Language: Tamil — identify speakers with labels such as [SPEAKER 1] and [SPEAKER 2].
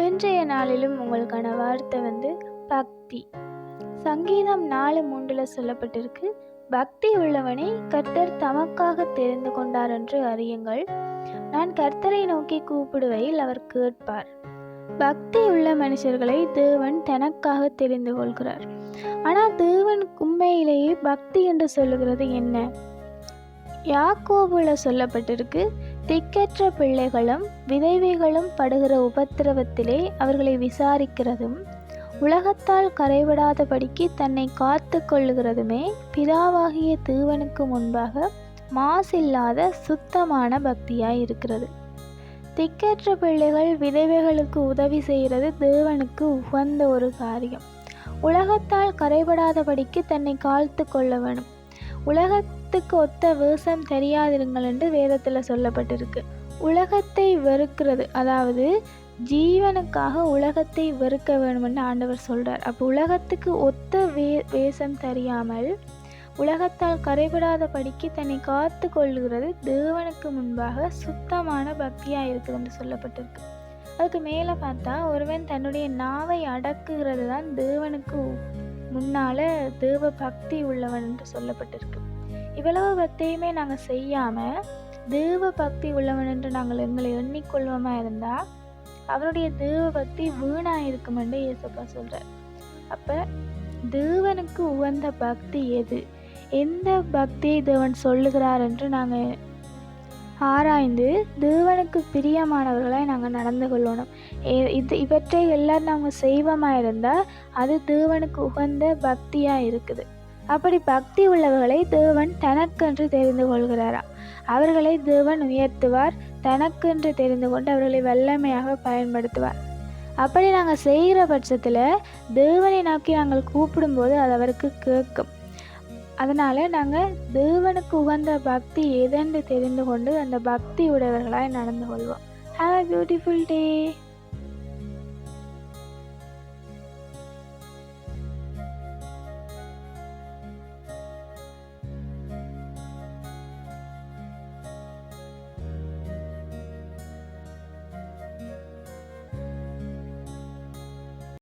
[SPEAKER 1] இன்றைய நாளிலும் உங்களுக்கான வார்த்தை பக்தி. சங்கீதம் 4:3 சொல்லப்பட்டிருக்கு, பக்தி உள்ளவனை கர்த்தர் தமக்காக தெரிந்து கொண்டார் என்று அறியுங்கள். நான் கர்த்தரை நோக்கி கூப்பிடுவையில் அவர் கேட்பார். பக்தி உள்ள மனுஷர்களை தேவன் தனக்காக தெரிந்து கொள்கிறார். ஆனால் தேவன் உண்மையிலேயே பக்தி என்று சொல்லுகிறது என்ன? யாக்கோபுல சொல்லப்பட்டிருக்கு, திக்கற்ற பிள்ளைகளும் விதவைகளும் படுகிற உபத்திரவத்திலே அவர்களை விசாரிக்கிறதும் உலகத்தால் கரைவிடாதபடிக்கு தன்னை காத்து கொள்ளுகிறதுமே பிதாவாகிய தேவனுக்கு முன்பாக மாசில்லாத சுத்தமான பக்தியாய் இருக்கிறது. திக்கற்ற பிள்ளைகள் விதவைகளுக்கு உதவி செய்கிறது தேவனுக்கு உகந்த ஒரு காரியம். உலகத்தால் கரைபடாதபடிக்கு தன்னை காத்து கொள்ள வேணும். உலகத்துக்கு ஒத்த வேஷம் தெரியாதிருங்கள் என்று வேதத்தில் சொல்லப்பட்டிருக்கு. உலகத்தை வெறுக்கிறது, அதாவது ஜீவனுக்காக உலகத்தை வெறுக்க வேண்டும் என்று ஆண்டவர் சொல்கிறார். அப்போ உலகத்துக்கு ஒத்த வேஷம் தெரியாமல் உலகத்தால் கரைபடாதபடிக்கு தன்னை காத்து கொள்ளுகிறது தேவனுக்கு முன்பாக சுத்தமான பக்தியாக இருக்குது என்று சொல்லப்பட்டிருக்கு. அதுக்கு மேலே பார்த்தா, ஒருவன் தன்னுடைய நாவை அடக்குகிறது தான் தேவனுக்கு முன்னால் தேவ பக்தி உள்ளவன் என்று சொல்லப்பட்டிருக்கு. இவ்வளவு பக்தியுமே நாங்கள் செய்யாமல் தேவ பக்தி உள்ளவன் என்று நாங்கள் எங்களை எண்ணிக்கொள்வோமா இருந்தால் அவருடைய தேவ பக்தி வீணாக இருக்கும் என்று இயேசப்பா சொல்கிறார். அப்போ தேவனுக்கு உகந்த பக்தி எது, எந்த பக்தியை தேவன் சொல்லுகிறார் என்று நாங்கள் ஆராய்ந்து தேவனுக்கு பிரியமானவர்களாய் நாங்கள் நடந்து கொள்ளணும். இவற்றை எல்லாம் நாங்கள் செய்வோமாக இருந்தால் அது தேவனுக்கு உகந்த பக்தியாக இருக்குது. அப்படி பக்தி உள்ளவர்களை தேவன் தனக்கென்று தெரிந்து கொள்கிறாராம். அவர்களை தேவன் உயர்த்துவார், தனக்கென்று தெரிந்து கொண்டு அவர்களை வல்லமையாக பயன்படுத்துவார். அப்படி நாங்கள் செய்கிற பட்சத்தில் தேவனை நோக்கி நாங்கள் கூப்பிடும்போது அது அவருக்கு கேட்கும். அதனால் நாங்கள் தேவனுக்கு உகந்த பக்தி எதென்று தெரிந்து கொண்டு அந்த பக்தி உடையவர்களாய் நடந்து கொள்வோம். Have a beautiful day.